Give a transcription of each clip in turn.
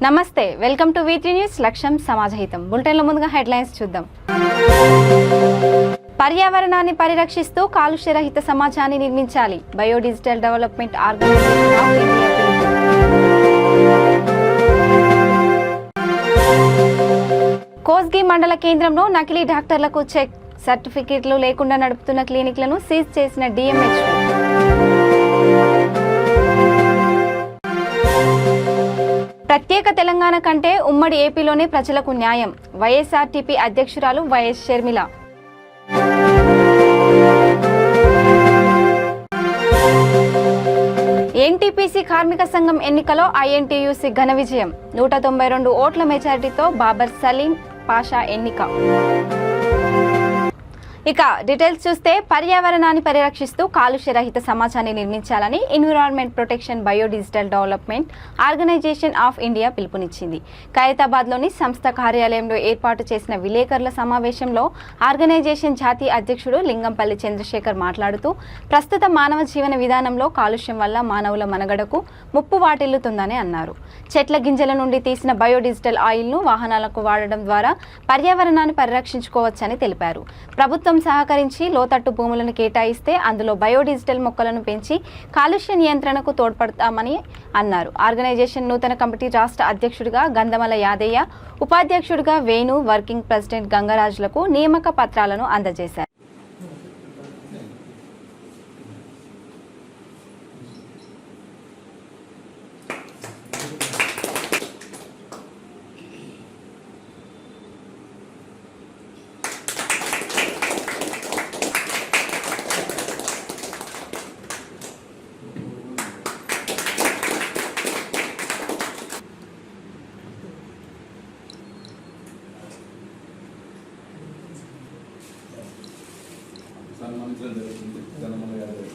నమస్తే, welcome to V3 news. లక్ష్యం సమాజహితం. బులెటిన్లో ముందుగా హెడ్లైన్స్ చూద్దాం. పర్యావరణాన్ని పరిరక్షిస్తూ కాలుష్యరహిత సమాజాన్ని నిర్మించాలి. బయోడిజిటల్ డెవలప్మెంట్ ఆర్గనైజేషన్ ఆఫ్ ఇండియా పిలుపు. కోస్గి మండల కేంద్రంలో నకిలీ డాక్టర్లకు చెక్ సర్టిఫికెట్లు లేకుండా నడుపుతున్న క్లినిక్లను సీజ్ చేసిన DMHO. ప్రత్యేక తెలంగాణ కంటే ఉమ్మడి ఏపీలోనే ప్రజలకు న్యాయం. వైఎస్ఆర్టీపీ అధ్యక్షురాలు వైఎస్ షర్మిల. ఎన్టీపీసీ కార్మిక సంఘం ఎన్నికలో INTUC ఘన విజయం. 192 ఓట్ల మెజారిటీతో బాబర్ సలీం పాషా ఎన్నిక. ఇక డీటెయిల్స్ చూస్తే, పర్యావరణాన్ని పరిరక్షిస్తూ కాలుష్యరహిత సమాజాన్ని నిర్మించాలని environment protection biodigital development organisation of India పిలుపునిచ్చింది. ఖైరతాబాద్లోని సంస్థ కార్యాలయంలో ఏర్పాటు చేసిన విలేకరుల సమావేశంలో ఆర్గనైజేషన్ జాతీయ అధ్యక్షుడు లింగంపల్లి చంద్రశేఖర్ మాట్లాడుతూ, ప్రస్తుత మానవ జీవన విధానంలో కాలుష్యం వల్ల మానవుల మనుగడకు ముప్పు వాటిల్లుతుందని అన్నారు. చెట్ల గింజల నుండి తీసిన బయోడిజిటల్ ఆయిల్ను వాహనాలకు వాడడం ద్వారా పర్యావరణాన్ని పరిరక్షించుకోవచ్చని తెలిపారు. ప్రభుత్వం సహకరించి లోతట్టు భూములను కేటాయిస్తే అందులో బయోడిజిటల్ మొక్కలను పెంచి కాలుష్య నియంత్రణకు తోడ్పడతామని అన్నారు. ఆర్గనైజేషన్ నూతన కమిటీ రాష్ట్ర అధ్యక్షుడిగా గంధమల యాదయ్య, ఉపాధ్యక్షుడిగా వేణు, వర్కింగ్ ప్రెసిడెంట్ గంగరాజులకు నియామక పత్రాలను అందజేశారు. సన్మానించడం జరుగుతుంది. గంధమల యాదయ్య.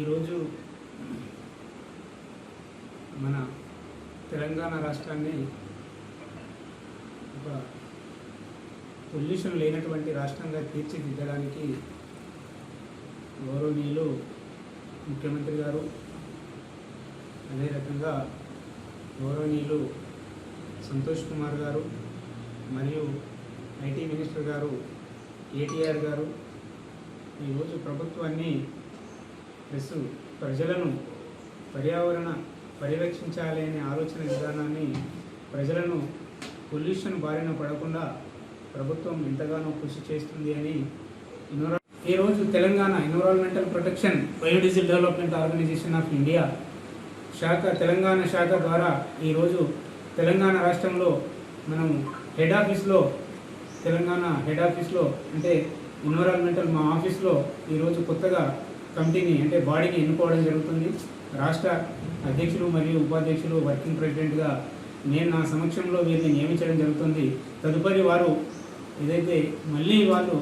ఈరోజు మన తెలంగాణ రాష్ట్రాన్ని ఒక పొల్యూషన్ లేనటువంటి రాష్ట్రంగా తీర్చిదిద్దడానికి గౌరవనీయులు ముఖ్యమంత్రి గారు, అదే రకంగా గౌరవనీయులు సంతోష్ కుమార్ గారు మరియు IT మినిస్టర్ గారు KTR గారు ఈరోజు ప్రభుత్వాన్ని ప్లస్ ప్రజలను పర్యావరణ పరిరక్షించాలి అనే ఆలోచన విధానాన్ని, ప్రజలను పొల్యూషన్ బారిన పడకుండా ప్రభుత్వం ఎంతగానో కృషి చేస్తుంది అని ఈరోజు Telangana environmental protection biodigital development organisation of India శాఖ తెలంగాణ శాఖ ద్వారా ఈరోజు తెలంగాణ రాష్ట్రంలో మనం తెలంగాణ హెడ్ ఆఫీస్లో అంటే ఎన్విరాన్మెంటల్ మా ఆఫీస్లో ఈరోజు కొత్తగా కమిటీని అంటే బాడీని ఎన్నుకోవడం జరుగుతుంది. రాష్ట్ర అధ్యక్షులు మరియు ఉపాధ్యక్షులు, వర్కింగ్ ప్రెసిడెంట్గా నేను నా సమక్షంలో వీరిని నియమించడం జరుగుతుంది. తదుపరి వారు ఏదైతే మళ్ళీ వాళ్ళు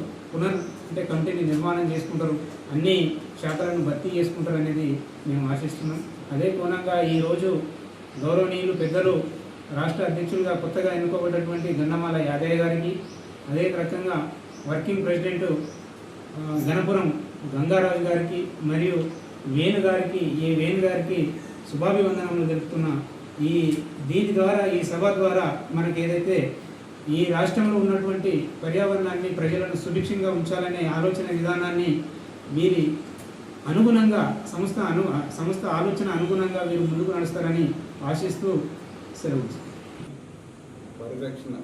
అంటే కమిటీని నిర్మాణం చేసుకుంటారు, అన్ని శాఖలను భర్తీ చేసుకుంటారు అనేది మేము ఆశిస్తున్నాం. అదే కోణంగా ఈరోజు గౌరవనీయులు పెద్దలు రాష్ట్ర అధ్యక్షులుగా కొత్తగా ఎన్నుకోబడినటువంటి గంధమల యాదయ్య గారికి, అదే రకంగా వర్కింగ్ ప్రెసిడెంట్ గణపురం గంగారాజు గారికి మరియు వేణు గారికి శుభాభివందనములు తెలుపుతున్న దీని ద్వారా, ఈ సభ ద్వారా మనకి ఏదైతే ఈ రాష్ట్రంలో ఉన్నటువంటి పర్యావరణాన్ని, ప్రజలను సుభిక్షంగా ఉంచాలనే ఆలోచన విధానాన్ని వీరి అనుగుణంగా సంస్థ ఆలోచన అనుగుణంగా వీరు ముందుకు నడుస్తారని ఆశిస్తూ సెలవు. పరిరక్షణ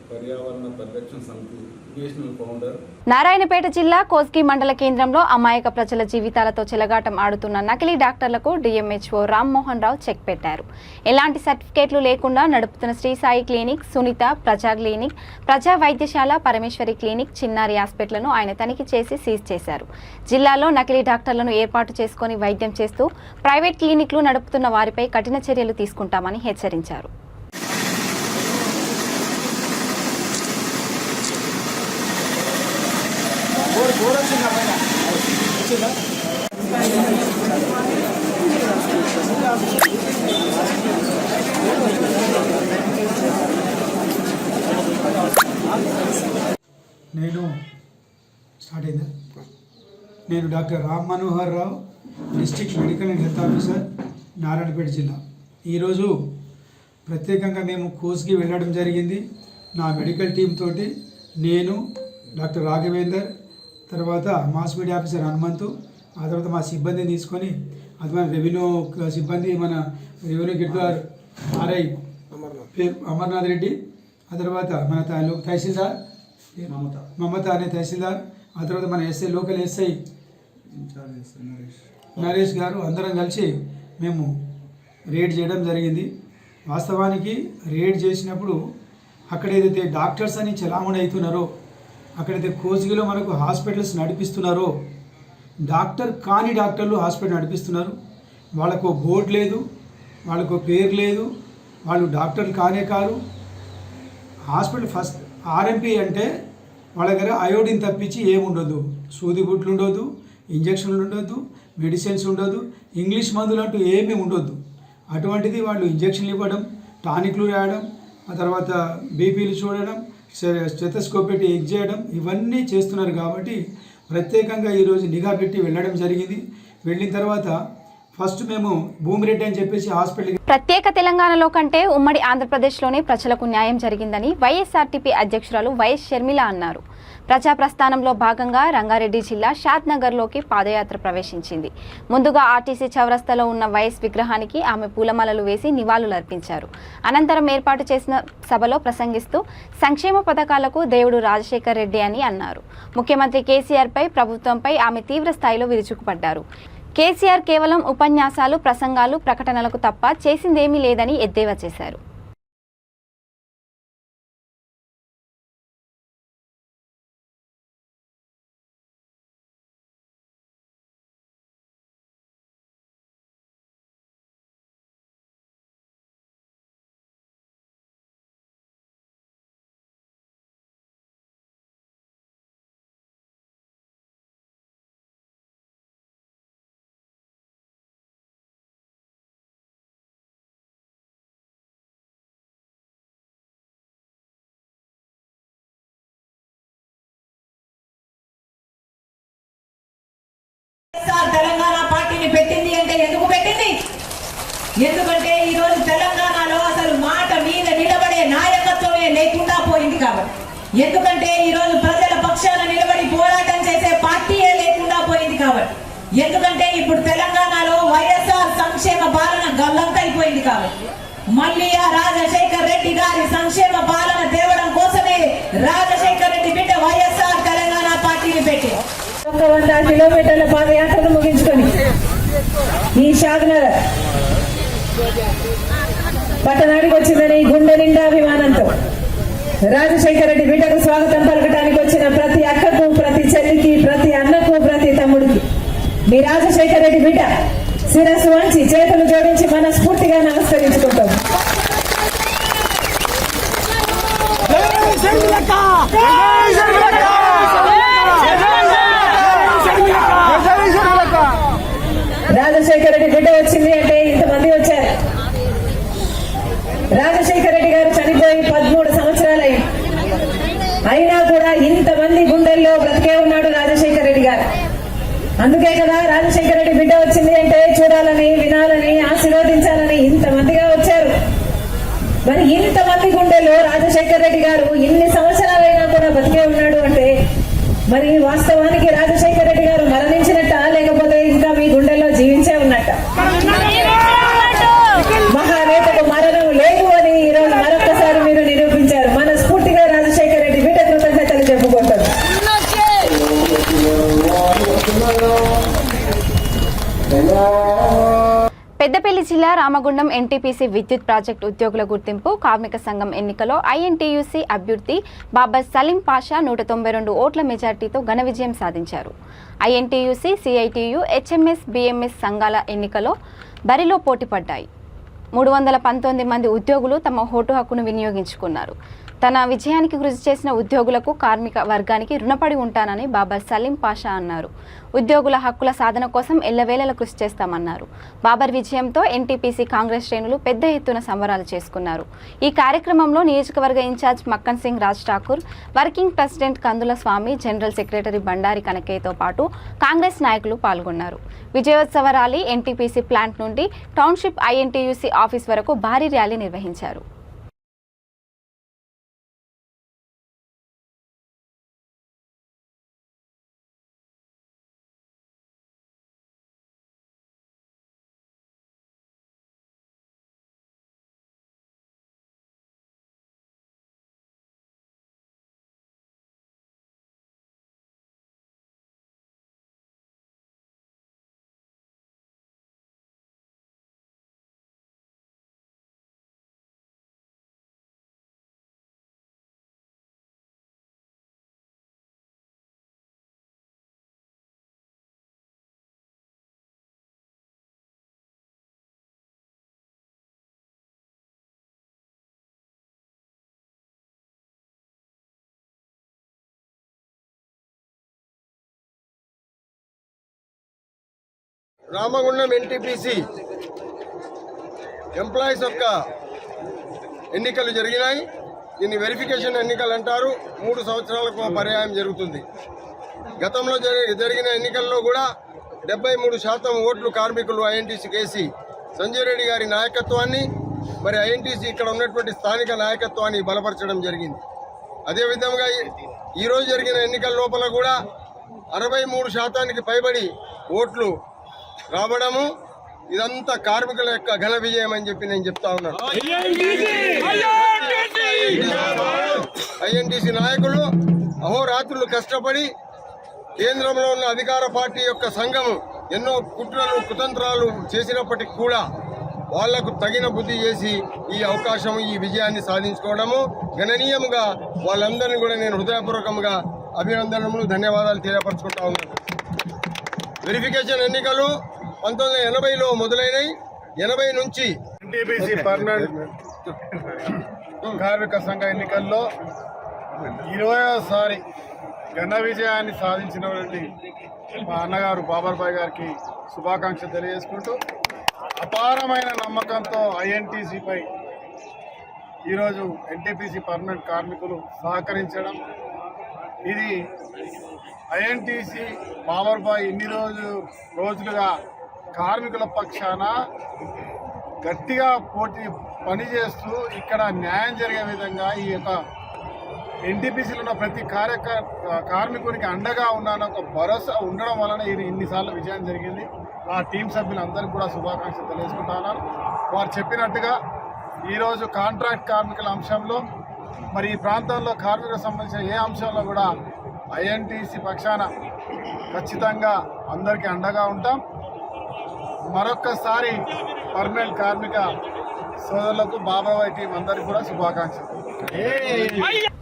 పర్యావరణ పరిరక్షణ సమితి నేషనల్ ఫౌండర్. నారాయణపేట జిల్లా కోస్గి మండల కేంద్రంలో అమాయక ప్రజల జీవితాలతో చెలగాటం ఆడుతున్న నకిలీ డాక్టర్లకు డిఎంహెచ్ఓ రామ్మోహన్ రావు చెక్ పెట్టారు. ఎలాంటి సర్టిఫికేట్లు లేకుండా నడుపుతున్న శ్రీ సాయి క్లినిక్, సునీత ప్రజా క్లినిక్, ప్రజా వైద్యశాల, పరమేశ్వరి క్లినిక్, చిన్నారి హాస్పిటల్ను ఆయన తనిఖీ చేసి సీజ్ చేశారు. జిల్లాలో నకిలీ డాక్టర్లను ఏర్పాటు చేసుకుని వైద్యం చేస్తూ ప్రైవేట్ క్లినిక్లు నడుపుతున్న వారిపై కఠిన చర్యలు తీసుకుంటామని హెచ్చరించారు. నేను doctor Ram Manohar Rao, district medical and health officer, Narayanpet జిల్లా. ఈరోజు ప్రత్యేకంగా మేము కోస్కి వెళ్ళడం జరిగింది. నా మెడికల్ టీమ్ తోటి నేను, డాక్టర్ రాఘవేందర్, తర్వాత మాస్ మీడియా ఆఫీసర్ హనుమంతు, ఆ తర్వాత మా సిబ్బందిని తీసుకొని, అది మన రెవెన్యూ సిబ్బంది, మన రెవెన్యూ గిడ్వార్ ఆర్ఐ అమర్నాథ్ రెడ్డి, ఆ తర్వాత మన తహసీల్దార్ మమత అనే తహసీల్దార్, ఆ తర్వాత మన ఎస్ఐ లోకల్ ఎస్ఐ నరేష్ గారు, అందరం కలిసి మేము రేడ్ చేయడం జరిగింది. వాస్తవానికి రేడ్ చేసినప్పుడు అక్కడ ఏదైతే డాక్టర్స్ అని చలామణి అవుతున్నారో, అక్కడైతే కోస్గిలో మనకు హాస్పిటల్స్ నడిపిస్తున్నారో, డాక్టర్ కాని డాక్టర్లు హాస్పిటల్ నడిపిస్తున్నారు. వాళ్ళకు బోర్డు లేదు, వాళ్ళకు పేరు లేదు, వాళ్ళు డాక్టర్లు కానే కారు. హాస్పిటల్ ఫస్ట్ ఆర్ఎంపీ అంటే వాళ్ళ దగ్గర అయోడిన్ తప్పించి ఏముండదు, సూది గుట్లు ఉండొద్దు, ఇంజక్షన్లు ఉండొద్దు, మెడిసిన్స్ ఉండొద్దు, ఇంగ్లీష్ మందులు అంటూ ఏమీ ఉండొద్దు. అటువంటిది వాళ్ళు ఇంజక్షన్లు ఇవ్వడం, టానిక్లు రాయడం, ఆ తర్వాత బీపీలు చూడడం, స్టెథోస్కోప్ పెట్టి ఎగ్ చేయడం, ఇవన్నీ చేస్తున్నారు. కాబట్టి ప్రత్యేకంగా ఈరోజు నిఘా పెట్టి వెళ్ళడం జరిగింది. వెళ్ళిన తర్వాత ఫస్ట్ మేము భూమిరెడ్డి అని చెప్పేసి హాస్పిటల్కి. ప్రత్యేక తెలంగాణలో కంటే ఉమ్మడి ఆంధ్రప్రదేశ్లోనే ప్రజలకు న్యాయం జరిగిందని వైఎస్ఆర్టీపీ అధ్యక్షురాలు వైఎస్ షర్మిల అన్నారు. ప్రజా ప్రస్థానంలో భాగంగా రంగారెడ్డి జిల్లా షాద్నగర్లోకి పాదయాత్ర ప్రవేశించింది. ముందుగా ఆర్టీసీ చౌరస్తాలో ఉన్న వైఎస్ విగ్రహానికి ఆమె పూలమాలలు వేసి నివాళులర్పించారు. అనంతరం ఏర్పాటు చేసిన సభలో ప్రసంగిస్తూ సంక్షేమ పథకాలకు దేవుడు రాజశేఖర్ రెడ్డి అని అన్నారు. ముఖ్యమంత్రి కేసీఆర్పై, ప్రభుత్వంపై ఆమె తీవ్ర స్థాయిలో విరుచుకుపడ్డారు. కేసీఆర్ కేవలం ఉపన్యాసాలు, ప్రసంగాలు, ప్రకటనలకు తప్ప చేసిందేమీ లేదని ఎద్దేవా చేశారు. తెలంగాణ పార్టీని పెట్టింది అంటే ఎందుకు పెట్టింది? ఎందుకంటే ఈ రోజు తెలంగాణలో అసలు మాట మీద నిలబడే నాయకత్వమే లేకుండా పోయింది కాబట్టి. ఎందుకంటే ఈ రోజు ప్రజల పక్షాన నిలబడి పోరాటం చేసే పార్టీయే లేకుండా పోయింది కాబట్టి. ఎందుకంటే ఇప్పుడు తెలంగాణలో వైఎస్ఆర్ సంక్షేమ పాలన గల్లంతైపోయింది కాబట్టి. మళ్ళీ ఆ రాజశేఖర్ రెడ్డి గారి సంక్షేమ పాలన తేవడం కోసమే రాజశేఖర్ రెడ్డి బిడ్డ వైఎస్ఆర్ తెలంగాణ పార్టీని పెట్టి 100 కిలోమీటర్ల పాదయాత్రను ముగించుకొని ఈ షాద్నగర్ పట్టణానికి వచ్చిందని గుండె నిండా అభిమానంతో రాజశేఖర రెడ్డి బిడ్డకు స్వాగతం పలకడానికి వచ్చిన ప్రతి అక్కకు, ప్రతి చెల్లికి, ప్రతి అన్నకు, ప్రతి తమ్ముడికి మీ రాజశేఖర రెడ్డి బిడ్డ శిరస్సు వంచి చేతులు జోడించి మనస్ఫూర్తిగా నమస్కరించుకుంటాం. రాజశేఖర రెడ్డి బిడ్డ వచ్చింది అంటే ఇంతమంది వచ్చారు. రాజశేఖర రెడ్డి గారు చనిపోయి 13 సంవత్సరాలు అయినా కూడా ఇంతమంది గుండెల్లో బ్రతికే ఉన్నాడు రాజశేఖర రెడ్డి గారు. అందుకే కదా రాజశేఖర రెడ్డి బిడ్డ వచ్చింది అంటే చూడాలని, వినాలని, ఆశీర్వదించాలని ఇంతమందిగా వచ్చారు. మరి ఇంతమంది గుండెల్లో రాజశేఖర రెడ్డి గారు ఇన్ని సంవత్సరాలైనా కూడా బ్రతికే ఉన్నాడు అంటే మరి వాస్తవానికి రాజశేఖర రెడ్డి గారు మరణించినట్ట, లేకపోతే ఇంకా మీ గుండెల్లో జీవించే ఉన్నట్ట? మహానేతకు మరణం లేదు అని ఈరోజు మరొకసారి మీరు నిరూపించారు. మనస్ఫూర్తిగా రామగుండం ఎన్టీపీసీ విద్యుత్ ప్రాజెక్టు ఉద్యోగుల గుర్తింపు కార్మిక సంఘం ఎన్నికలో ఐఎన్టీయూసీ అభ్యర్థి బాబర్ సలీం పాషా 192 ఓట్ల మెజార్టీతో ఘన విజయం సాధించారు. ఐఎన్టీయూసీ, సిఐటియు, హెచ్ఎంఎస్, బిఎంఎస్ సంఘాల ఎన్నికలో బరిలో పోటీ పడ్డాయి. 319 మంది ఉద్యోగులు తమ ఓటు హక్కును వినియోగించుకున్నారు. తన విజయానికి కృషి చేసిన ఉద్యోగులకు, కార్మిక వర్గానికి రుణపడి ఉంటానని బాబర్ సలీం పాషా అన్నారు. ఉద్యోగుల హక్కుల సాధన కోసం ఎల్లవేళలా కృషి చేస్తామన్నారు. బాబర్ విజయంతో ఎన్టీపీసీ కాంగ్రెస్ శ్రేణులు పెద్ద ఎత్తున సంబరాలు చేసుకున్నారు. ఈ కార్యక్రమంలో నియోజకవర్గ incharge Makkan Singh Raj Thakur, working president Kandula Swamy, general secretary Bandari కనకయ్యతో పాటు కాంగ్రెస్ నాయకులు పాల్గొన్నారు. విజయోత్సవ ర్యాలీ ఎన్టీపీసీ ప్లాంట్ నుండి టౌన్షిప్ ఐఎన్టీయూసీ ఆఫీస్ వరకు భారీ ర్యాలీ నిర్వహించారు. రామగుండం ఎన్టీపీసీ ఎంప్లాయీస్ యొక్క ఎన్నికలు జరిగినాయి. దీన్ని వెరిఫికేషన్ ఎన్నికలు అంటారు. 3 సంవత్సరాలకు పర్యాయం జరుగుతుంది. గతంలో జరిగిన ఎన్నికల్లో కూడా 73% ఓట్లు కార్మికులు ఐఎన్టీసీ కేసి సంజయ్ రెడ్డి గారి నాయకత్వాన్ని, మరి ఐఎన్టీసీ ఇక్కడ ఉన్నటువంటి స్థానిక నాయకత్వాన్ని బలపరచడం జరిగింది. అదేవిధంగా ఈరోజు జరిగిన ఎన్నికల లోపల కూడా 63% పైబడి ఓట్లు రావడము, ఇదంతా కార్మికుల యొక్క ఘన విజయం అని చెప్పి నేను చెప్తా ఉన్నాను. ఐఎన్టీసీ నాయకులు అహోరాత్రులు కష్టపడి కేంద్రంలో ఉన్న అధికార పార్టీ యొక్క సంఘము ఎన్నో కుట్రలు, కుతంత్రాలు చేసినప్పటికీ కూడా వాళ్లకు తగిన బుద్ధి చేసి ఈ అవకాశం, ఈ విజయాన్ని సాధించుకోవడము గణనీయముగా వాళ్ళందరినీ కూడా నేను హృదయపూర్వకంగా అభినందనలు, ధన్యవాదాలు తెలియపరచుకుంటా ఉన్నాను. వెరిఫికేషన్ ఎన్నికలు 1980లో మొదలైనవి. 80 నుంచి ఎన్టీపీసీ పర్మనెంట్ కార్మిక సంఘ ఎన్నికల్లో 20వసారి ఘన విజయాన్ని సాధించినటువంటి మా అన్నగారు బాబర్ భాయ్ గారికి శుభాకాంక్షలు తెలియజేసుకుంటూ, అపారమైన నమ్మకంతో ఐఎన్టీసీపై ఈరోజు ఎన్టీపీసీ పర్మనెంట్ కార్మికులు సహకరించడం, ఇది ఐఎన్టీసీ బాబర్ భాయ్ ఇన్ని రోజులుగా కార్మికుల పక్షాన గట్టిగా పనిచేస్తూ ఇక్కడ న్యాయం జరిగే విధంగా ఈ యొక్క ఎన్టీపీసీలో ఉన్న ప్రతి కార్మికునికి అండగా ఉన్నాన ఒక భరోసా ఉండడం వలన ఇన్నిసార్లు విజయం జరిగింది. ఆ టీం సభ్యులందరికీ కూడా శుభాకాంక్షలు తెలియజేసుకుంటా ఉన్నాను. వారు చెప్పినట్టుగా ఈరోజు కాంట్రాక్ట్ కార్మికుల అంశంలో, మరి ఈ ప్రాంతంలో కార్మికులకు సంబంధించిన ఏ అంశంలో కూడా ఐఎన్టీసీ పక్షాన ఖచ్చితంగా అందరికీ అండగా ఉంటాం. మరొక్కసారి పర్మనెంట్ కార్మిక సోదరులకు బాబాయ్ టీం అందరికీ కూడా శుభాకాంక్షలు.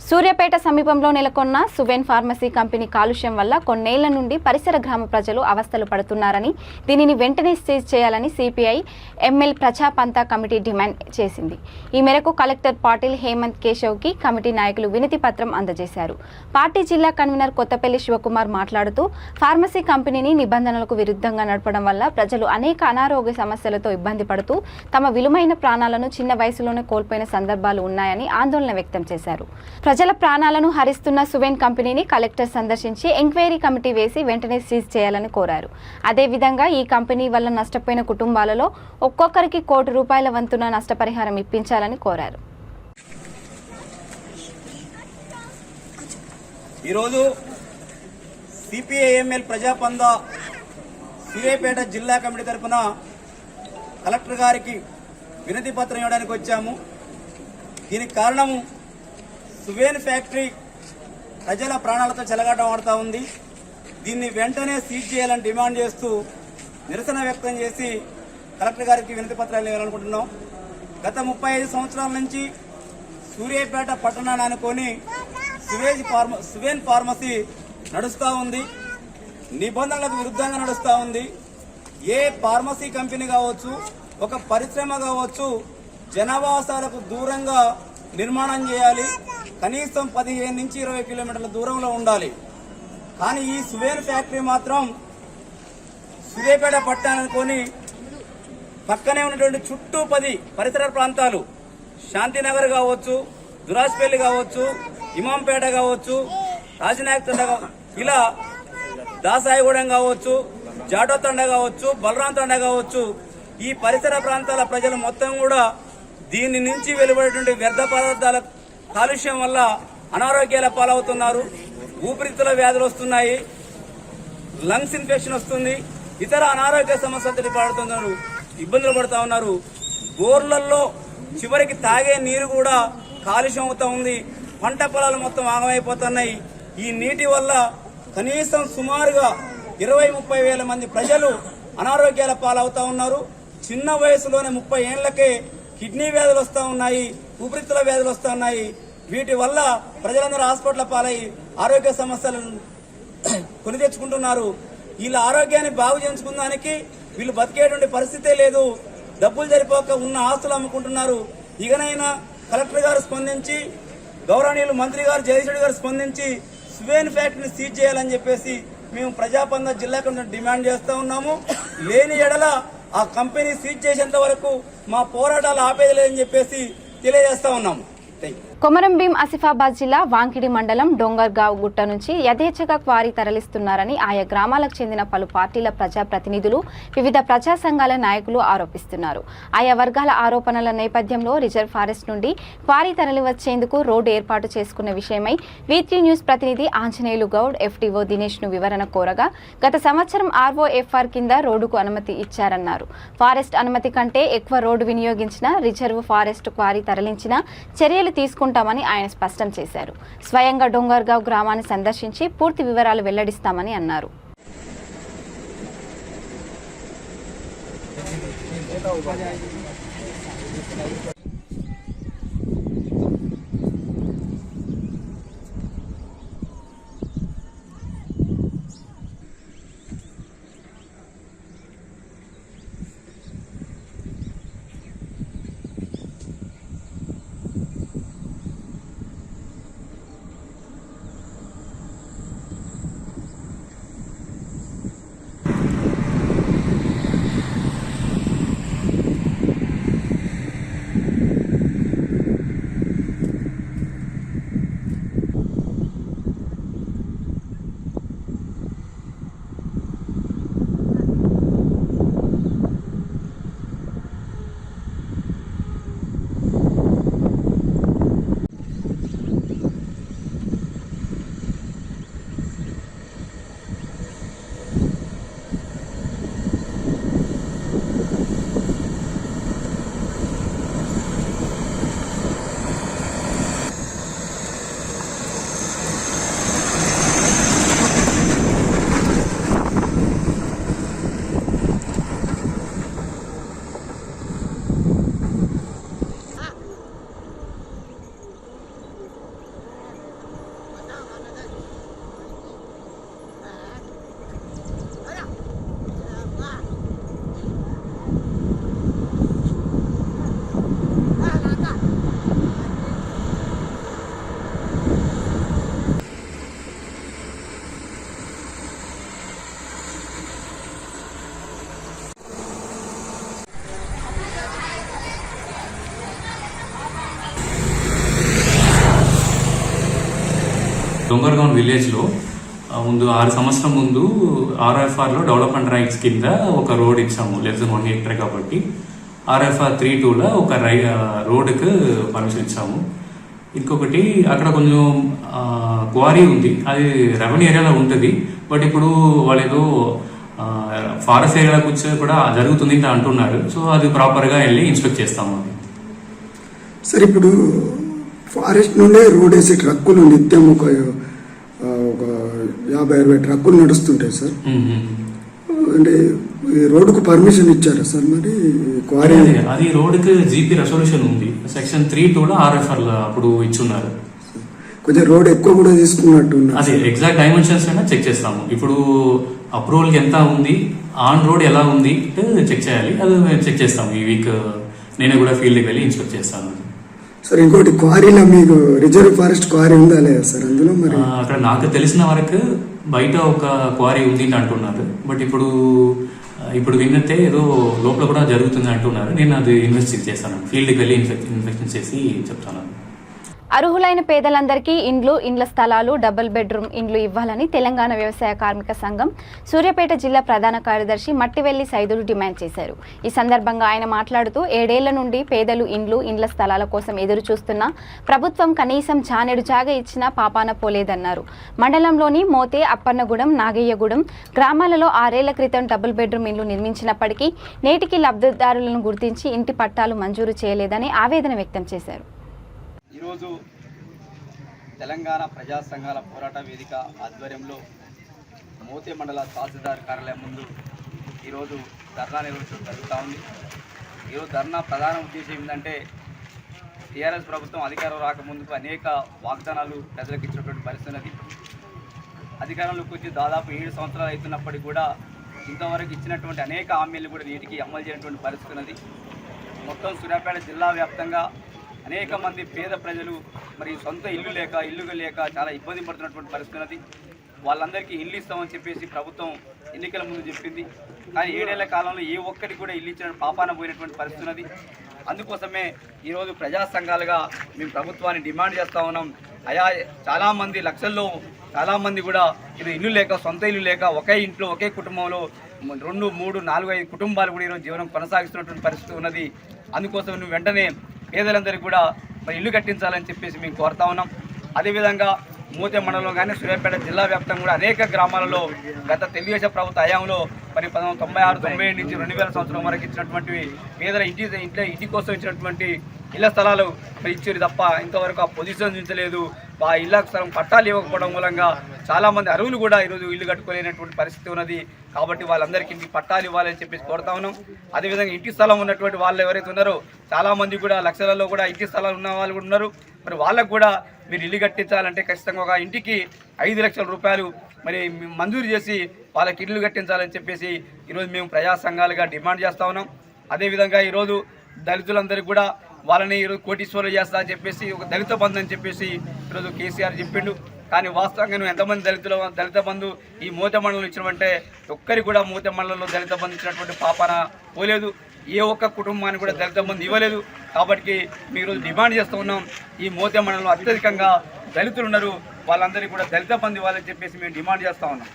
సూర్యాపేట సమీపంలో నెలకొన్న సువెన్ ఫార్మసీ కంపెనీ కాలుష్యం వల్ల కొన్నేళ్ల నుండి పరిసర గ్రామ ప్రజలు అవస్థలు పడుతున్నారని, దీనిని వెంటనే సీజ్ చేయాలని CPI ML Praja Pantha committee demand చేసింది. ఈ మేరకు కలెక్టర్ పాటిల్ హేమంత్ కేశవ్కి కమిటీ నాయకులు వినతి పత్రం అందజేశారు. పార్టీ జిల్లా కన్వీనర్ కొత్తపల్లి శివకుమార్ మాట్లాడుతూ, ఫార్మసీ కంపెనీని నిబంధనలకు విరుద్ధంగా నడపడం వల్ల ప్రజలు అనేక అనారోగ్య సమస్యలతో ఇబ్బంది పడుతూ తమ విలువైన ప్రాణాలను చిన్న వయసులోనే కోల్పోయిన సందర్భాలు ఉన్నాయని ఆందోళన వ్యక్తం చేశారు. ప్రజల ప్రాణాలను హరిస్తున్న సువెన్ కంపెనీని కలెక్టర్ సందర్శించి ఎంక్వైరీ కమిటీ వేసి వెంటనే సీజ్ చేయాలని కోరారు. అదేవిధంగా ఈ కంపెనీ వల్ల నష్టపోయిన కుటుంబాలలో ఒక్కొక్కరికి ₹1 కోటి వంతున నష్టపరిహారం ఇప్పించాలని కోరారు. ఈరోజు సిపిఐఎంఎల్ ప్రజాపందా సూర్యాపేట జిల్లా కమిటీ తరఫున కలెక్టర్ గారికి వినతి పత్రం ఇవ్వడానికి వచ్చాము. దీనికి కారణము సువేన్ ఫ్యాక్టరీ ప్రజల ప్రాణాలతో చెలగాటమాడుతూ ఉంది. దీన్ని వెంటనే సీజ్ చేయాలని డిమాండ్ చేస్తూ నిరసన వ్యక్తం చేసి కలెక్టర్ గారికి వినతి పత్రాలు ఇవ్వాలనుకుంటున్నాం. గత 35 సంవత్సరాల నుంచి సూర్యాపేట పట్టణాన్ని అనుకొని సువేన్ ఫార్మసీ నడుస్తూ ఉంది. నిబంధనలకు విరుద్ధంగా నడుస్తూ ఉంది. ఏ ఫార్మసీ కంపెనీ కావచ్చు, ఒక పరిశ్రమ కావచ్చు, జనావాసాలకు దూరంగా నిర్మాణం చేయాలి. కనీసం 15 నుంచి 20 కిలోమీటర్ల దూరంలో ఉండాలి. కానీ ఈ సువేన్ ఫ్యాక్టరీ మాత్రం సూర్యాపేట పట్టణాన్ని అనుకొని పక్కనే ఉన్నటువంటి చుట్టూ 10 పరిసర ప్రాంతాలు, శాంతినగర్ కావచ్చు, దురాజ్పల్లి కావచ్చు, ఇమాంపేట కావచ్చు, రాజనాయక్ తండ ఇలా దాసాయిగూడెం కావచ్చు, జాటో తండ కావచ్చు, బలరాం తండ కావచ్చు, ఈ పరిసర ప్రాంతాల ప్రజలు మొత్తం కూడా దీని నుంచి వెలువడేటువంటి వ్యర్థ పదార్థాల కాలుష్యం వల్ల అనారోగ్యాల పాలవుతున్నారు. ఊపిరితిత్తుల వ్యాధులు వస్తున్నాయి, లంగ్స్ ఇన్ఫెక్షన్ వస్తుంది, ఇతర అనారోగ్య సమస్యలతో పడుతున్నారు, ఇబ్బందులు పడుతూ ఉన్నారు. బోర్లలో చివరికి తాగే నీరు కూడా కాలుష్యం అవుతా ఉంది. పంట పొలాలు మొత్తం ఆగమైపోతున్నాయి. ఈ నీటి వల్ల కనీసం సుమారుగా 20-30 వేల మంది ప్రజలు అనారోగ్యాల పాలవుతా ఉన్నారు. చిన్న వయసులోనే 30 ఏళ్లకే కిడ్నీ వ్యాధులు వస్తూ ఉన్నాయి, ఊపిరితిత్తుల వ్యాధులు వస్తూ ఉన్నాయి. వీటి వల్ల ప్రజలందరూ హాస్పిటల్ పాలై ఆరోగ్య సమస్యలను కొని తెచ్చుకుంటున్నారు. వీళ్ళ ఆరోగ్యాన్ని బాగు చేయించుకున్నానికి వీళ్ళు బతికేటువంటి పరిస్థితే లేదు. డబ్బులు సరిపోక ఉన్న ఆస్తులు అమ్ముకుంటున్నారు. ఇకనైనా కలెక్టర్ గారు స్పందించి, గౌరవనీయులు మంత్రి గారు జగదీశ్వర్ గారు స్పందించి సువేన్ ఫ్యాక్టరీని సీజ్ చేయాలని చెప్పేసి మేము ప్రజాపంద జిల్లా కమిటీ డిమాండ్ చేస్తూ ఉన్నాము. లేని ఎడల ఆ కంపెనీ సీజ్ చేసేంత వరకు మా పోరాటాలు ఆపేది లేదని చెప్పేసి తెలియజేస్తా ఉన్నాము. కొమరం భీం ఆసిఫాబాద్ జిల్లా వాంకిడి మండలం డోంగర్గావ్ గుట్ట నుంచి యథేచ్ఛగా క్వారీ తరలిస్తున్నారని ఆయా గ్రామాలకు చెందిన పలు పార్టీల ప్రజాప్రతినిధులు, వివిధ ప్రజా సంఘాల నాయకులు ఆరోపిస్తున్నారు. ఆయా వర్గాల ఆరోపణల నేపథ్యంలో రిజర్వ్ ఫారెస్ట్ నుండి క్వారీ తరలివచ్చేందుకు రోడ్డు ఏర్పాటు చేసుకున్న విషయమై V3 న్యూస్ ప్రతినిధి ఆంజనేయులు గౌడ్ FTO దినేష్ ను వివరణ కోరగా, గత సంవత్సరం ROFR కింద రోడ్డుకు అనుమతి ఇచ్చారన్నారు. ఫారెస్ట్ అనుమతి కంటే ఎక్కువ రోడ్డు వినియోగించిన, రిజర్వ్ ఫారెస్ట్ క్వారీ తరలించిన చర్యలు తీసుకుంటామని ఆయన స్పష్టం చేశారు. స్వయంగా డోంగర్గావ్ గ్రామాన్ని సందర్శించి పూర్తి వివరాలు వెల్లడిస్తామని అన్నారు. డొంగర్గావ్ విలేజ్లో ముందు 6 సంవత్సరం ముందు RFRలో డెవలప్మెంట్ రైట్స్ కింద ఒక రోడ్ ఇచ్చాము, లెస్ దెన్ 1 హెక్టర్ కాబట్టి. RFR 3-2లో ఒక రోడ్డుకు పర్మిషన్ ఇచ్చాము. ఇంకొకటి అక్కడ కొంచెం క్వారీ ఉంది, అది రెవెన్యూ ఏరియాలో ఉంటుంది. బట్ ఇప్పుడు వాళ్ళు ఏదో ఫారెస్ట్ ఏరియాలకు వచ్చి కూడా జరుగుతుంది ఇట్లా అంటున్నారు. సో అది ప్రాపర్గా వెళ్ళి ఇన్స్పెక్ట్ చేస్తాము. సార్, ఇప్పుడు ఫారెస్ట్ నుండే రోడ్ వేసే ట్రక్కులు నిత్యం ఒక 50-60 ట్రక్కులు నడుస్తుంటాయి సార్. అంటే ఈ రోడ్డుకు పర్మిషన్ ఇచ్చారా సార్ మరి క్వారీ? అది రోడ్డుకి జీపీ రెసల్యూషన్ ఉంది, సెక్షన్ 3(2)లో RFR అప్పుడు ఇచ్చున్నారు. కొంచెం రోడ్ ఎక్కువ కూడా తీసుకున్నట్టు అది ఎగ్జాక్ట్ డైమెన్షన్స్ అయినా చెక్ చేస్తాము. ఇప్పుడు అప్రూవల్కి ఎంత ఉంది, ఆన్ రోడ్ ఎలా ఉంది చెక్ చేయాలి, అది మేము చెక్ చేస్తాము. ఈ వీక్ నేనే కూడా ఫీల్డ్కి వెళ్ళి ఇన్స్పెక్ట్ చేస్తాను. సార్ ఇంకోటి క్వారీలో మీకు రిజర్వ్ ఫారెస్ట్ క్వారీ ఉందా లేదా సార్ అందులో? మరి అక్కడ నాకు తెలిసిన వరకు బయట ఒక క్వారీ ఉంది అంటున్నారు. బట్ ఇప్పుడు విన్నట్టే ఏదో లోపల కూడా జరుగుతుంది అంటున్నారు. నేను అది ఇన్వెస్టిగేట్ చేస్తాను, ఫీల్డ్కి వెళ్ళి ఇన్స్పెక్షన్ చేసి చెప్తాను. అర్హులైన పేదలందరికీ ఇండ్ల స్థలాలు, డబుల్ బెడ్రూమ్ ఇండ్లు ఇవ్వాలని తెలంగాణ వ్యవసాయ కార్మిక సంఘం సూర్యాపేట జిల్లా ప్రధాన కార్యదర్శి మట్టివెల్లి సైదులు డిమాండ్ చేశారు. ఈ సందర్భంగా ఆయన మాట్లాడుతూ 7 ఏళ్ల నుండి పేదలు ఇండ్ల స్థలాల కోసం ఎదురు చూస్తున్నా ప్రభుత్వం కనీసం జానెడు జాగ ఇచ్చినా పాపాన పోలేదన్నారు. మండలంలోని మోతే, అప్పన్నగూడెం, నాగయ్యగూడెం గ్రామాలలో 6 ఏళ్ల క్రితం డబుల్ బెడ్రూమ్ ఇండ్లు నిర్మించినప్పటికీ నేటికి లబ్ధిదారులను గుర్తించి ఇంటి పట్టాలు మంజూరు చేయలేదని ఆవేదన వ్యక్తం చేశారు. ఈరోజు తెలంగాణ ప్రజా సంఘాల పోరాట వేదిక ఆధ్వర్యంలో మోతే మండల తహసీల్దార్ కార్యాలయం ముందు ఈరోజు ధర్నా నిర్వహించడం జరుగుతూ ఉంది. ఈరోజు ధర్నా ప్రధాన ఉద్దేశం ఏంటంటే టీఆర్ఎస్ ప్రభుత్వం అధికారం రాకముందుకు అనేక వాగ్దానాలు ప్రజలకు ఇచ్చినటువంటి పరిస్థితి ఉన్నది. అధికారంలోకి వచ్చి దాదాపు 7 సంవత్సరాలు అవుతున్నప్పటికీ కూడా ఇంతవరకు ఇచ్చినటువంటి అనేక హామీలు కూడా నేటికి అమలు చేయనటువంటి పరిస్థితి ఉన్నది. మొత్తం సూర్యాపేట జిల్లా వ్యాప్తంగా అనేక మంది పేద ప్రజలు మరి సొంత ఇల్లు లేక చాలా ఇబ్బంది పడుతున్నటువంటి పరిస్థితి ఉన్నది. వాళ్ళందరికీ ఇల్లు ఇస్తామని చెప్పేసి ప్రభుత్వం ఎన్నికల ముందు చెప్పింది. కానీ 7 ఏళ్ల కాలంలో ఏ ఒక్కటి కూడా ఇల్లు ఇచ్చిన పాపాన పోయినటువంటి పరిస్థితి ఉన్నది. అందుకోసమే ఈరోజు ప్రజా సంఘాలుగా మేము ప్రభుత్వాన్ని డిమాండ్ చేస్తూ ఉన్నాం. చాలామంది లక్షల్లో చాలామంది కూడా ఇది ఇల్లు లేక, సొంత ఇల్లు లేక, ఒకే ఇంట్లో ఒకే కుటుంబంలో 2, 3, 4, 5 కుటుంబాలు కూడా ఈరోజు జీవనం కొనసాగిస్తున్నటువంటి పరిస్థితి ఉన్నది. అందుకోసం నువ్వు వెంటనే పేదలందరికీ కూడా మరి ఇల్లు కట్టించాలని చెప్పేసి మేము కోరుతా ఉన్నాం. అదేవిధంగా మోతే మండలంలో కానీ సూర్యాపేట జిల్లా వ్యాప్తంగా కూడా అనేక గ్రామాలలో గత తెలుగుదేశం ప్రభుత్వ హయాంలో మరి 1996, 97 నుంచి 2000 సంవత్సరం వరకు ఇచ్చినటువంటి పేదల ఇంటి కోసం ఇచ్చినటువంటి ఇళ్ల స్థలాలు మరి ఇచ్చారు తప్ప ఇంతవరకు ఆ పొజిషన్ ఉంచలేదు. ఆ ఇళ్ల స్థలం పట్టాలు ఇవ్వకపోవడం మూలంగా చాలామంది అరువులు కూడా ఈరోజు ఇల్లు కట్టుకోలేనటువంటి పరిస్థితి ఉన్నది. కాబట్టి వాళ్ళందరికీ ఇంటికి పట్టాలు ఇవ్వాలని చెప్పేసి కోరుతా ఉన్నాం. అదేవిధంగా ఇంటి స్థలం ఉన్నటువంటి వాళ్ళు ఎవరైతే ఉన్నారో చాలామంది కూడా లక్షలలో కూడా ఇంటి స్థలాలు ఉన్న వాళ్ళు కూడా ఉన్నారు. మరి వాళ్ళకు కూడా మీరు ఇల్లు కట్టించాలంటే ఖచ్చితంగా ఒక ఇంటికి 5 లక్షల రూపాయలు మరి మంజూరు చేసి వాళ్ళకి ఇల్లు కట్టించాలని చెప్పేసి ఈరోజు మేము ప్రజా సంఘాలుగా డిమాండ్ చేస్తూ ఉన్నాం. అదేవిధంగా ఈరోజు దళితులందరికీ కూడా వాళ్ళని ఈరోజు కోటీశ్వరులు చేస్తా అని చెప్పేసి ఒక దళిత బంధు అని చెప్పేసి ఈరోజు కేసీఆర్ చెప్పిండు. కానీ వాస్తవంగా నువ్వు ఎంతమంది దళిత బంధు ఈ మోతే మండలంలో ఇచ్చినవంటే ఒక్కరికి కూడా మోతే మండలంలో దళిత బంధు ఇచ్చినటువంటి పాపన పోలేదు. ఏ ఒక్క కుటుంబానికి కూడా దళిత బంధు ఇవ్వలేదు. కాబట్టి మేము ఈరోజు డిమాండ్ చేస్తూ ఉన్నాం. ఈ మోతే మండలంలో అత్యధికంగా దళితులు ఉన్నారు, వాళ్ళందరికీ కూడా దళిత బంధు ఇవ్వాలని చెప్పేసి మేము డిమాండ్ చేస్తూ ఉన్నాం.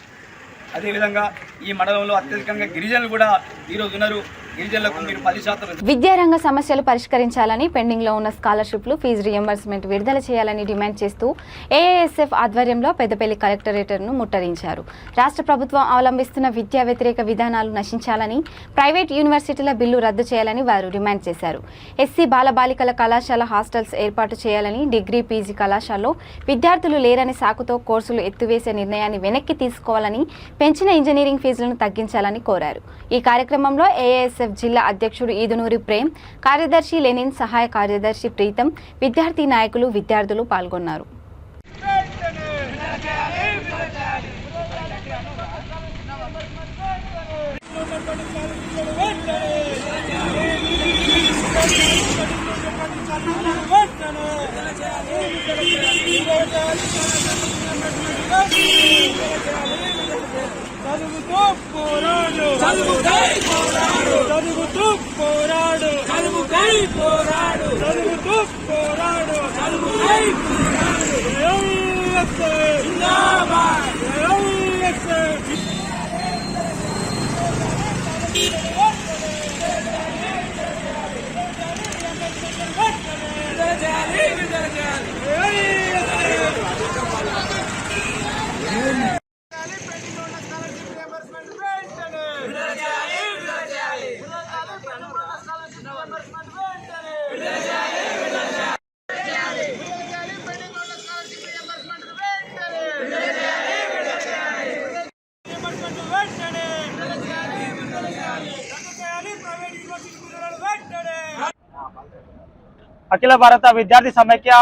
అదేవిధంగా ఈ మండలంలో అత్యధికంగా గిరిజనులు కూడా ఈరోజు ఉన్నారు. గిరిజనులకు మీరు 10% విద్యారంగ సమస్యలు పరిష్కరించాలని, పెండింగ్ లో ఉన్న స్కాలర్షిప్లు, ఫీజు రియంబర్స్మెంట్ విడుదల చేయాలని డిమాండ్ చేస్తూ ఏఐఎస్ఎఫ్ ఆధ్వర్యంలో పెద్దపల్లి కలెక్టరేట్ను ముట్టడించారు. రాష్ట్ర ప్రభుత్వం అవలంబిస్తున్న విద్యా వ్యతిరేక విధానాలు నశించాలని, ప్రైవేట్ యూనివర్సిటీల బిల్లు రద్దు చేయాలని వారు డిమాండ్ చేశారు. ఎస్సీ బాలబాలికల కళాశాల హాస్టల్స్ ఏర్పాటు చేయాలని, డిగ్రీ, పీజీ కళాశాలలో విద్యార్థులు లేరని సాకుతో కోర్సులు ఎత్తివేసే నిర్ణయాన్ని వెనక్కి తీసుకోవాలని, పెంచిన ఇంజనీరింగ్ ఫీజులను తగ్గించాలని కోరారు. ఈ కార్యక్రమంలో ఏఐఎస్ఎఫ్ జిల్లా అధ్యక్షుడు ఈదునూరి ప్రేమ్, కార్యదర్శి లెనిన్, సహాయ కార్యదర్శి ప్రీతం, విద్యార్థి నాయకులు, విద్యార్థులు పాల్గొన్నారు. విడుదల అఖిల భారత విద్యార్థి సమైక్య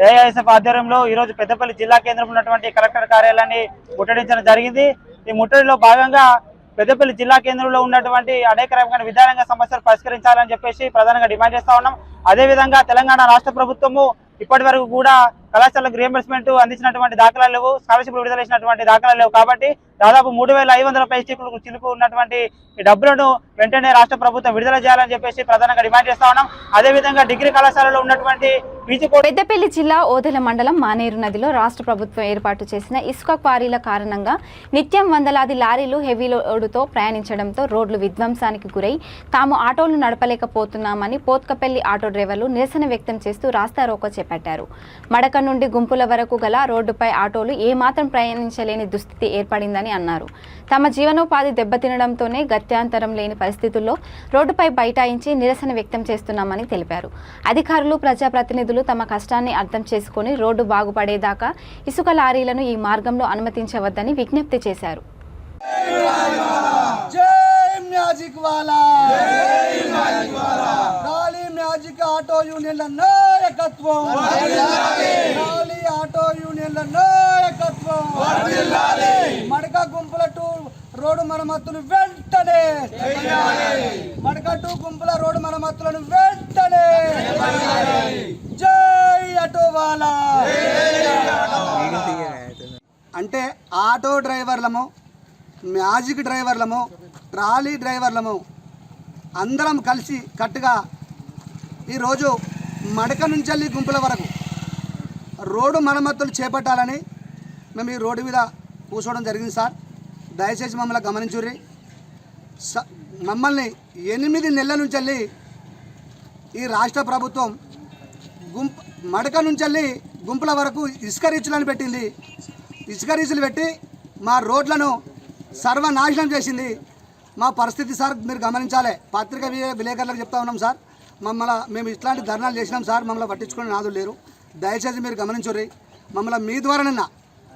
ఏఐఎస్ఎఫ్ ఆధ్వర్యంలో ఈరోజు పెద్దపల్లి జిల్లా కేంద్రంలో ఉన్నటువంటి కలెక్టర్ కార్యాలయాన్ని ముట్టడించడం జరిగింది. ఈ ముట్టడిలో భాగంగా పెద్దపల్లి జిల్లా కేంద్రంలో ఉన్నటువంటి అనేక రకమైన విధానంగా సమస్యలు పరిష్కరించాలని చెప్పేసి ప్రధానంగా డిమాండ్ చేస్తా ఉన్నాం. అదేవిధంగా తెలంగాణ రాష్ట్ర ప్రభుత్వము ఇప్పటి వరకు కూడా కళాశాలకు రియంబర్స్మెంట్ అందించినటువంటి దాఖలాలు లేవు, స్కాలర్షిప్ విడుదల చేసినటువంటి దాఖలాలు లేవు. కాబట్టి దాదాపు 3500 పై చిలుకు ఉన్నటువంటి ఈ డబ్బులను వెంటనే రాష్ట్ర ప్రభుత్వం విడుదల చేయాలని చెప్పేసి ప్రధానంగా డిమాండ్ చేస్తా ఉన్నాం. అదేవిధంగా డిగ్రీ కళాశాలలో ఉన్నటువంటి పెద్దపల్లి జిల్లా ఓదెల మండలం మానేరు నదిలో రాష్ట్ర ప్రభుత్వం ఏర్పాటు చేసిన ఇసుక క్వారీల కారణంగా నిత్యం వందలాది లారీలు హెవీ లోడుతో ప్రయాణించడంతో రోడ్లు విధ్వంసానికి గురై తాము ఆటోలు నడపలేకపోతున్నామని పోత్కపల్లి ఆటో డ్రైవర్లు నిరసన వ్యక్తం చేస్తూ రాస్తారోకో చేపట్టారు. మడక నుండి గుంపుల వరకు గల రోడ్డుపై ఆటోలు ఏమాత్రం ప్రయాణించలేని దుస్థితి ఏర్పడిందని అన్నారు. తమ జీవనోపాధి దెబ్బతినడంతోనే గత్యంతరం లేని పరిస్థితుల్లో రోడ్డుపై బైఠాయించి నిరసన వ్యక్తం చేస్తున్నామని తెలిపారు. అధికారులు ప్రజాప్రతినిధులు తమ కష్టాన్ని అర్థం చేసుకుని రోడ్డు బాగుపడేదాకా ఇసుక లారీలను ఈ మార్గంలో అనుమతించవద్దని విజ్ఞప్తి చేశారు. ఆటో యూనియన్ల నాయకత్వం, ఆటో యూనియన్ల నాయకత్వం, మడక గుంపుల రోడ్డు మరమ్మతులు వెంటనే, మడక గుంపుల రోడ్డు మరమ్మతులను వెంటనే. జై ఆటోవాలా. అంటే ఆటో డ్రైవర్లము, మ్యాజిక్ డ్రైవర్లము, ట్రాలీ డ్రైవర్లము అందరం కలిసి కట్టుగా ఈరోజు మడక నుంచి వెళ్ళి గుంపుల వరకు రోడ్డు మరమ్మతులు చేపట్టాలని మేము ఈ రోడ్డు మీద కూర్చోవడం జరిగింది సార్. దయచేసి మమ్మల్ని గమనించుర్రి. మమ్మల్ని 8 నెలల నుంచి వెళ్ళి ఈ రాష్ట్ర ప్రభుత్వం మడక నుంచి వెళ్ళి గుంపుల వరకు ఇసుక రీచులను పెట్టింది. ఇసుక రీచులు పెట్టి మా రోడ్లను సర్వనాశనం చేసింది. మా పరిస్థితి సార్ మీరు గమనించాలి. పత్రిక విలేకరులకు చెప్తా ఉన్నాం సార్, మేము ఇట్లాంటి ధర్నాలు చేసినాం సార్, మమ్మల్ని పట్టించుకునే నాదులు లేరు. దయచేసి మీరు గమనించుర్రి. మమ్మల్ని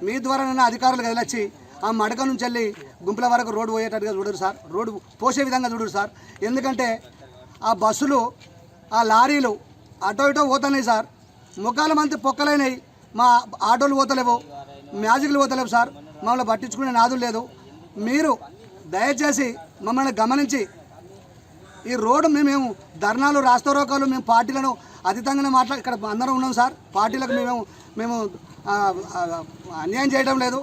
మీ ద్వారానన్నా అధికారులు కదిలొచ్చి ఆ మడక నుంచి వెళ్ళి గుంపుల వరకు రోడ్డు పోయేటట్టుగా చూడరు సార్, రోడ్డు పోసే విధంగా చూడరు సార్. ఎందుకంటే ఆ బస్సులు, ఆ లారీలు అటో ఇటో పోతున్నాయి సార్, ముఖాల మంది పొక్కలైనవి. మా ఆటోలు పోతలేవు, మ్యాజిక్లు పోతలేవు సార్, మమ్మల్ని పట్టించుకునే నాదులు లేదు. మీరు దయచేసి మమ్మల్ని గమనించి ఈ రోడ్డు మేము ధర్నాలు, రాస్తారోకాలు, మేము పార్టీలను అతీతంగానే ఇక్కడ అందరం ఉన్నాం సార్. పార్టీలకు మేము అన్యాయం చేయడం లేదు.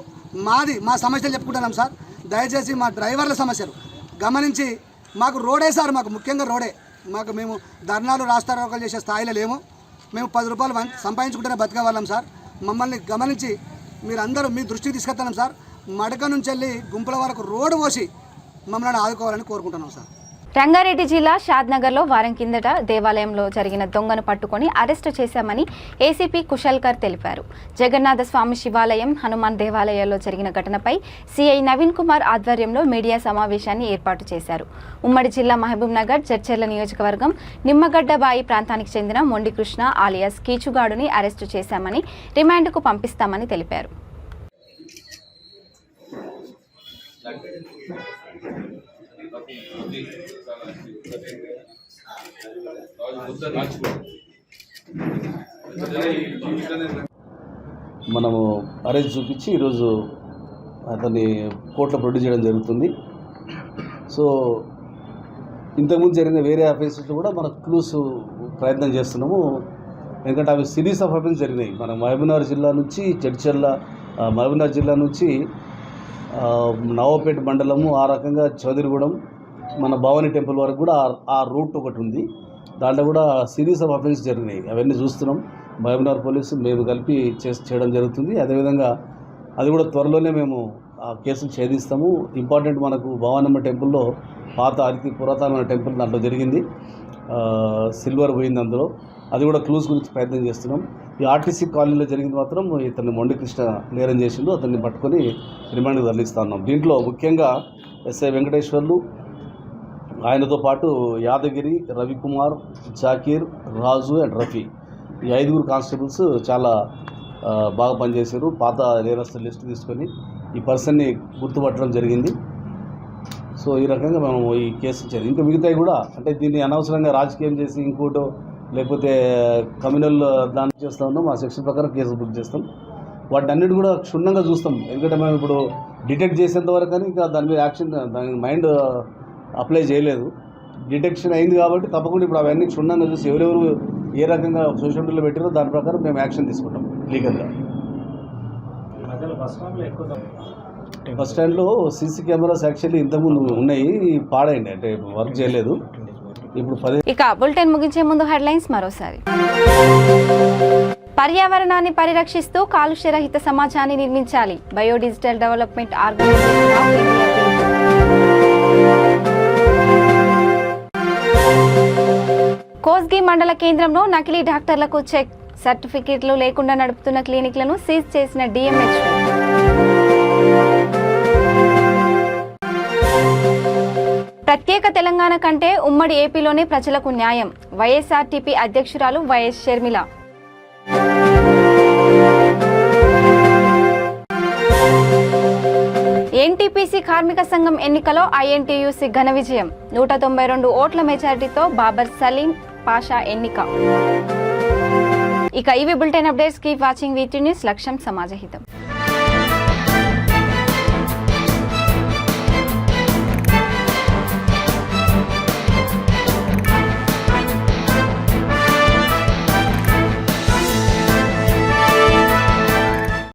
మా సమస్యలు చెప్పుకుంటున్నాం సార్. దయచేసి మా డ్రైవర్ల సమస్యలు గమనించి మాకు రోడే సార్, మాకు ముఖ్యంగా రోడే. మేము ధర్నాలు, రాస్తారోకాలు చేసే స్థాయిలో లేము. మేము 10 రూపాయలు సంపాదించుకుంటేనే బతికేవాళ్ళం సార్. మమ్మల్ని గమనించి మీరందరూ మీ దృష్టికి తీసుకెళ్తున్నాం సార్. మడక నుంచి వెళ్ళి గుంపుల వరకు రోడ్డు పోసి మమ్మల్ని ఆదుకోవాలని కోరుకుంటున్నాం సార్. రంగారెడ్డి జిల్లా షాద్నగర్లో వారం కిందట దేవాలయంలో జరిగిన దొంగను పట్టుకొని అరెస్టు చేశామని ఏసీపీ కుశల్కర్ తెలిపారు. జగన్నాథ స్వామి శివాలయం, హనుమాన్ దేవాలయాల్లో జరిగిన ఘటనపై సిఐ నవీన్ కుమార్ ఆధ్వర్యంలో మీడియా సమావేశాన్ని ఏర్పాటు చేశారు. ఉమ్మడి జిల్లా మహబూబ్నగర్ జడ్చర్ల నియోజకవర్గం నిమ్మగడ్డబాయి ప్రాంతానికి చెందిన మొండి కృష్ణ ఆలియాస్ కీచుగాడుని అరెస్టు చేశామని, రిమాండ్కు పంపిస్తామని తెలిపారు. మనము అరెస్ట్ చూపించి ఈరోజు అతన్ని కోర్టులో ప్రొడ్యూస్ చేయడం జరుగుతుంది. సో ఇంతకుముందు జరిగిన వేరే అఫెన్సెస్లో కూడా మనం క్లూస్ ప్రయత్నం చేస్తున్నాము. ఎందుకంటే అవి సిరీస్ ఆఫ్ అఫెన్స్ జరిగినాయి. మన మహబూబ్నగర్ జిల్లా నుంచి జడ్చర్ల, మహబూబ్నగర్ జిల్లా నుంచి నవాపేట మండలము, ఆ రకంగా చౌదరిగూడెం, మన భవానీ టెంపుల్ వరకు కూడా ఆ రూట్ ఒకటి ఉంది. దాంట్లో కూడా సిరీస్ ఆఫ్ అఫెన్స్ జరిగినాయి. అవన్నీ చూస్తున్నాం. మహబూబ్నగర్ పోలీసు మేము కలిపి చేయడం జరుగుతుంది. అదేవిధంగా అది కూడా త్వరలోనే మేము ఆ కేసులు ఛేదిస్తాము. ఇంపార్టెంట్ మనకు భవానమ్మ టెంపుల్లో పాత అతి పురాతనమైన టెంపుల్ దాంట్లో జరిగింది, సిల్వర్ పోయింది అందులో. అది కూడా క్లూస్ గురించి ప్రయత్నం చేస్తున్నాం. ఈ ఆర్టీసీ కాలనీలో జరిగింది మాత్రం ఇతన్ని మొండి కృష్ణ నేరం చేసిండు. అతన్ని పట్టుకొని రిమాండ్కి తరలిస్తా ఉన్నాం. దీంట్లో ముఖ్యంగా ఎస్ఐ వెంకటేశ్వర్లు, ఆయనతో పాటు యాదగిరి, రవికుమార్, జాకీర్, రాజు అండ్ రఫీ, ఈ 5 కానిస్టేబుల్స్ చాలా బాగా పనిచేశారు. పాత నేరస్తుల లిస్టు తీసుకొని ఈ పర్సన్ని గుర్తుపట్టడం జరిగింది. సో ఈ రకంగా మనం ఈ కేసు ఇచ్చారు. ఇంకా మిగతాయి కూడా అంటే దీన్ని అనవసరంగా రాజకీయం చేసి ఇంకోటో లేకపోతే కమ్యూనల్ దాన్ని చేస్తూ ఉన్నాం. ఆ సెక్షన్ ప్రకారం కేసు బుక్ చేస్తాం. వాటిని అన్నిటి కూడా క్షుణ్ణంగా చూస్తాం. ఎందుకంటే మేము ఇప్పుడు డిటెక్ట్ చేసేంత వరకు కానీ ఇంకా దాని మీద యాక్షన్ దాని మైండ్ అప్లై చేయలేదు. డిటెక్షన్ అయింది కాబట్టి తప్పకుండా ఇప్పుడు అవన్నీ క్షుణ్ణంగా చూసి ఎవరెవరు ఏ రకంగా సోషల్ మీడియాలో పెట్టారో దాని ప్రకారం మేము యాక్షన్ తీసుకుంటాం లీగల్గా. బస్ స్టాండ్లో సీసీ కెమెరాస్ యాక్చువల్లీ ఇంతకుముందు ఉన్నాయి, పాడైంది, అంటే వర్క్ చేయలేదు. ఇప్పుడు 10. ఇక బులెటిన్ ముగించే ముందు హెడ్లైన్స్ మరోసారి. పర్యావరణాన్ని పరిరక్షిస్తూ కాలుష్య రహిత సమాజాన్ని నిర్మించాలి, బయోడిజిటల్ డెవలప్మెంట్ ఆర్గనైజేషన్ ఆఫ్ ఇండియా పిలుపు. కోస్గి మండల కేంద్రంలో నకిలీ డాక్టర్లకు చెక్ సర్టిఫికెట్లు లేకుండా నడుపుతున్న క్లినిక్లను సీజ్ చేసిన డిఎంహెచ్. ప్రత్యేక తెలంగాణ కంటే ఉమ్మడి ఏపీలోనే ప్రజలకు న్యాయం, వైఎస్ఆర్టీపీ అధ్యక్షురాలు వైఎస్ షర్మిల. ఎన్టీపీసీ కార్మిక సంఘం ఎన్నికలో ఐఎన్టీయూసీ ఘన విజయం, 192 ఓట్ల మెజారిటీతో బాబర్ సలీం పాషా ఎన్నిక. ఇక ఇవి bulletin updates. Keep watching వీటీ news. లక్ష్యం సమాజహితం.